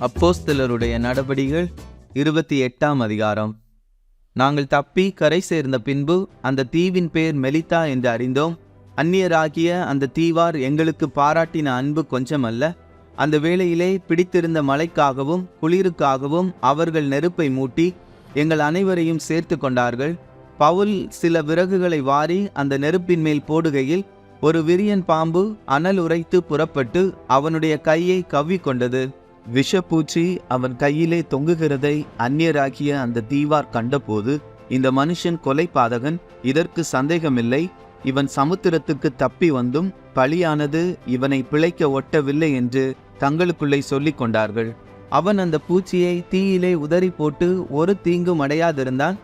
அப்போஸ்தலருடைய நடபடிகள் 28ஆம் அதிகாரம். நாங்கள் தப்பி கரை சேர்ந்த பின்பு அந்த தீவின் பேர் மெலித்தா என்று அறிந்தோம். அந்நியராகிய அந்த தீவார் எங்களுக்கு பாராட்டின அன்பு கொஞ்சமல்ல. அந்த வேளையிலே பிடித்திருந்த மழைக்காகவும் குளிருக்காகவும் அவர்கள் நெருப்பை மூட்டி எங்கள் அனைவரையும் சேர்த்து கொண்டார்கள். பவுல் சில விறகுகளை வாரி அந்த நெருப்பின் மேல் போடுகையில் ஒரு விரியன் பாம்பு அனல் உரைத்து புறப்பட்டு அவனுடைய கையை கவ்விக்கொண்டது. விஷப்பூச்சி அவன் கையிலே தொங்குகிறதை அந்நியராகிய அந்த தீவார் கண்டபோது, இந்த மனுஷன் கொலை பாதகன், இதற்கு சந்தேகமில்லை, இவன் சமுத்திரத்துக்கு தப்பி வந்தும் பழியானது இவனை பிழைக்க ஒட்டவில்லை என்று தங்களுக்குள்ளே சொல்லிக் கொண்டார்கள். அவன் அந்த பூச்சியை தீயிலே உதறி போட்டு ஒரு தீங்கும் அடையாதிருந்தான்.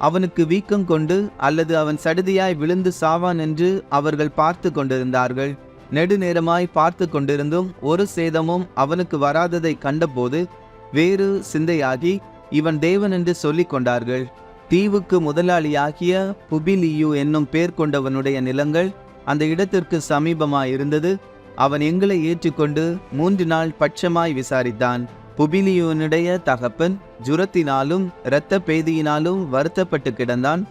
அவனுக்கு வீக்கம் கொண்டு அல்லது அவன் சடுதியாய் விழுந்து சாவான் என்று அவர்கள் பார்த்து கொண்டிருந்தார்கள். நெடுநேரமாய் பார்த்து கொண்டிருந்தும் ஒரு சேதமும் அவனுக்கு வராததை கண்டபோது வேறு சிந்தையாகி இவன் தேவன் என்று சொல்லிக் கொண்டார்கள். தீவுக்கு முதலாளியாகிய புபிலியு என்னும் பேர் கொண்டவனுடைய நிலங்கள் அந்த இடத்திற்கு சமீபமாயிருந்தது. அவன் எங்களை ஏற்றுக்கொண்டு 3 நாள் பட்சமாய் விசாரித்தான். புபிலியுனுடைய தகப்பன் ஜுரத்தினாலும் இரத்த பேதியினாலும் வருத்தப்பட்டு கிடந்தான்.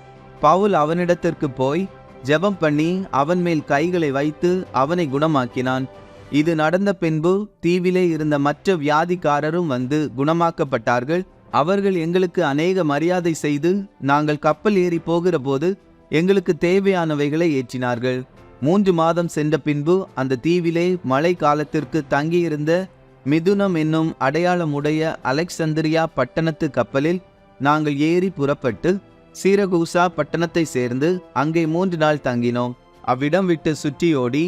பவுல் அவனிடத்திற்கு போய் ஜெபம் பண்ணி அவன் மேல் கைகளை வைத்து அவனை குணமாக்கினான். இது நடந்த பின்பு தீவிலே இருந்த மற்ற வியாதிக்காரரும் வந்து குணமாக்கப்பட்டார்கள். அவர்கள் எங்களுக்கு அநேக மரியாதை செய்து நாங்கள் கப்பல் ஏறி போகிற போது எங்களுக்கு தேவையானவைகளை ஏற்றினார்கள். 3 மாதம் சென்ற பின்பு அந்த தீவிலே மழை காலத்திற்கு தங்கியிருந்த மிதுனம் என்னும் அடையாளமுடைய அலெக்சந்திரியா பட்டணத்து கப்பலில் நாங்கள் ஏறி புறப்பட்டு சீரகூசா பட்டணத்தை சேர்ந்து அங்கே 3 நாள் தங்கினோம். அவ்விடம் விட்டு சுற்றியோடி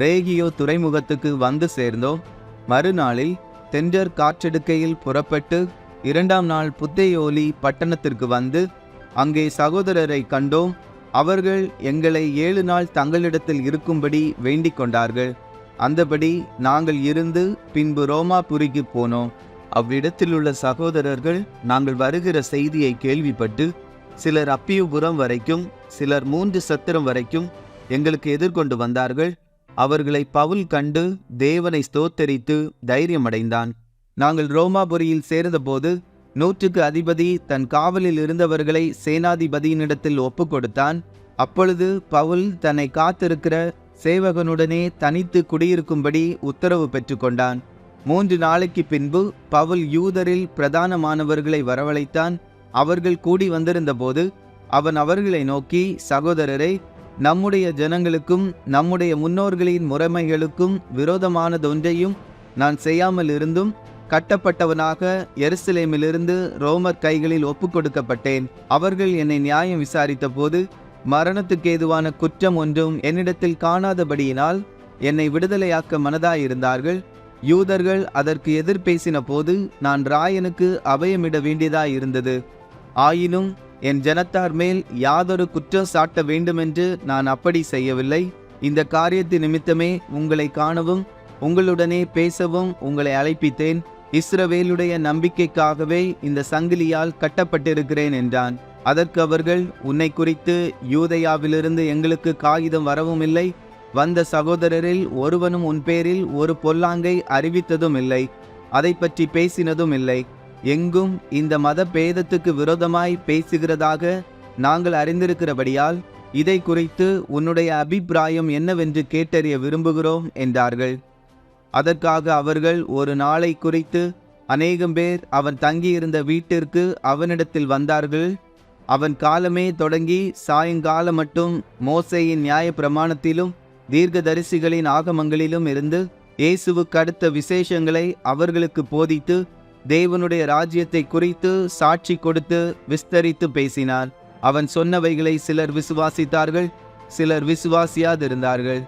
ரேகியோ துறைமுகத்துக்கு வந்து சேர்ந்தோம். மறுநாளில் தென்றற் காற்றெடுக்கையில் புறப்பட்டு 2ஆம் நாள் புத்தேயோலி பட்டணத்திற்கு வந்து அங்கே சகோதரரை கண்டோம். அவர்கள் எங்களை 7 நாள் தங்களிடத்தில் இருக்கும்படி வேண்டிக் கொண்டார்கள். அந்தபடி நாங்கள் இருந்து பின்பு ரோமாபுரிக்கு போனோம். அவ்விடத்திலுள்ள சகோதரர்கள் நாங்கள் வருகிற செய்தியை கேள்விப்பட்டு சிலர் அப்பியுபுரம் வரைக்கும் சிலர் 3 சத்திரம் வரைக்கும் எங்களுக்கு எதிர்கொண்டு வந்தார்கள். அவர்களை பவுல் கண்டு தேவனை ஸ்தோத்தரித்து தைரியமடைந்தான். நாங்கள் ரோமாபுரியில் சேர்ந்தபோது 100க்கு அதிபதி தன் காவலில் இருந்தவர்களை சேனாதிபதியினிடத்தில் ஒப்பு கொடுத்தான். அப்பொழுது பவுல் தன்னை காத்திருக்கிற சேவகனுடனே தனித்து குடியிருக்கும்படி உத்தரவு பெற்றுக்கொண்டான். 3 நாளைக்கு பின்பு பவுல் யூதரில் பிரதானமானவர்களை வரவழைத்தான். அவர்கள் கூடி வந்திருந்த போது அவன் அவர்களை நோக்கி, சகோதரரை, நம்முடைய ஜனங்களுக்கும் நம்முடைய முன்னோர்களின் முறைமைகளுக்கும் விரோதமானதொன்றையும் நான் செய்யாமல் இருந்தும் கட்டப்பட்டவனாக எருசலேமிலிருந்து ரோமர் கைகளில் ஒப்புக் கொடுக்கப்பட்டேன். அவர்கள் என்னை நியாயம் விசாரித்த போது மரணத்துக்கு ஏதுவான குற்றம் ஒன்றும் என்னிடத்தில் காணாதபடியினால் என்னை விடுதலையாக்க மனதாயிருந்தார்கள். யூதர்கள் அதற்கு எதிர் பேசின போது நான் ராயனுக்கு அபயமிட வேண்டியதாயிருந்தது. ஆயினும் என் ஜனத்தார் மேல் யாதொரு குற்றம் சாட்ட வேண்டுமென்று நான் அப்படி செய்யவில்லை. இந்த காரியத்தின் நிமித்தமே உங்களை காணவும் உங்களுடனே பேசவும் உங்களை அழைப்பித்தேன். இஸ்ரவேலுடைய நம்பிக்கைக்காகவே இந்த சங்கிலியால் கட்டப்பட்டிருக்கிறேன் என்றான். அதற்கு அவர்கள், உன்னை குறித்து யூதேயாவிலிருந்து எங்களுக்கு காகிதம் வரவும் இல்லை, வந்த சகோதரரில் ஒருவனும் உன் பேரில் ஒரு பொல்லாங்கை அறிவித்ததும் இல்லை, அதை பற்றி பேசினதும் இல்லை. எங்கும் இந்த மத பேதத்துக்கு விரோதமாய் பேசுகிறதாக நாங்கள் அறிந்திருக்கிறபடியால் இதை குறித்து உன்னுடைய அபிப்பிராயம் என்னவென்று கேட்டறிய விரும்புகிறோம் என்றார்கள். அதற்காக அவர்கள் ஒரு நாளை குறித்து அநேகம் பேர் அவன் தங்கியிருந்த வீட்டிற்கு அவனிடத்தில் வந்தார்கள். அவன் காலமே தொடங்கி சாயங்காலம் மட்டும் மோசேயின் நியாய பிரமாணத்திலும் தீர்க்கதரிசிகளின் ஆகமங்களிலும் இருந்து இயேசுவுக்கு அடுத்த விசேஷங்களை அவர்களுக்கு போதித்து தேவனுடைய ராஜ்யத்தை குறித்து சாட்சி கொடுத்து விஸ்தரித்து பேசினார். அவன் சொன்னவைகளை சிலர் விசுவாசித்தார்கள், சிலர் விசுவாசியாதிருந்தார்கள்.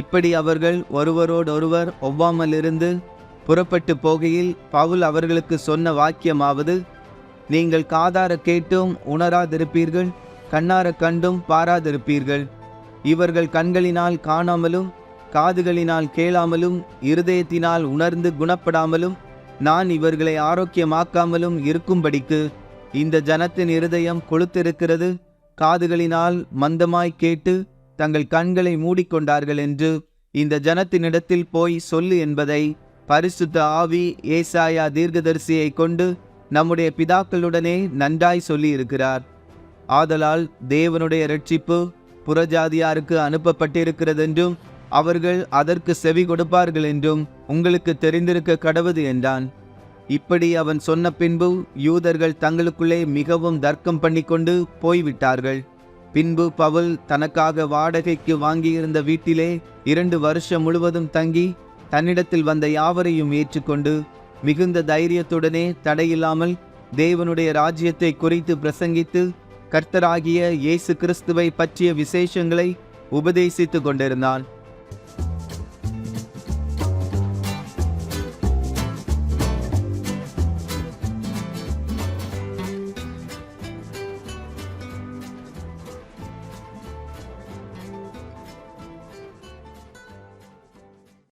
இப்படி அவர்கள் ஒருவரோடொருவர் ஒவ்வாமலிருந்து புறப்பட்டு போகையில் பவுல் அவர்களுக்கு சொன்ன வாக்கியமாவது, நீங்கள் காதார கேட்டும் உணராதிருப்பீர்கள், கண்ணார கண்டும் பாராதிருப்பீர்கள். இவர்கள் கண்களினால் காணாமலும் காதுகளினால் கேளாமலும் இருதயத்தினால் உணர்ந்து குணப்படாமலும் நான் இவர்களை ஆரோக்கியமாக்காமலும் இருக்கும்படிக்கு இந்த ஜனத்தின் இருதயம் கொழுத்திருக்கிறது, காதுகளினால் மந்தமாய் கேட்டு தங்கள் கண்களை மூடிக்கொண்டார்கள் என்று இந்த ஜனத்தினிடத்தில் போய் சொல்லு என்பதை பரிசுத்த ஆவி ஏசாயா தீர்க்கதரிசியை கொண்டு நம்முடைய பிதாக்களுடனே நன்றாய் சொல்லி இருக்கிறார். ஆதலால் தேவனுடைய இரட்சிப்பு புறஜாதியாருக்கு அனுப்பப்பட்டிருக்கிறதென்றும் அவர்கள் அதற்கு செவி கொடுப்பார்கள் என்றும் உங்களுக்கு தெரிந்திருக்க கடவுது என்றான். இப்படி அவன் சொன்ன பின்பு யூதர்கள் தங்களுக்குள்ளே மிகவும் தர்க்கம் பண்ணிக்கொண்டு போய்விட்டார்கள். பின்பு பவுல் தனக்காக வாடகைக்கு வாங்கியிருந்த வீட்டிலே 2 வருஷம் முழுவதும் தங்கி தன்னிடத்தில் வந்த யாவரையும் ஏற்றுக்கொண்டு மிகுந்த தைரியத்துடனே தடையில்லாமல் தேவனுடைய ராஜ்யத்தை குறித்து பிரசங்கித்து கர்த்தராகிய இயேசு கிறிஸ்துவை பற்றிய விசேஷங்களை உபதேசித்து கொண்டிருந்தான்.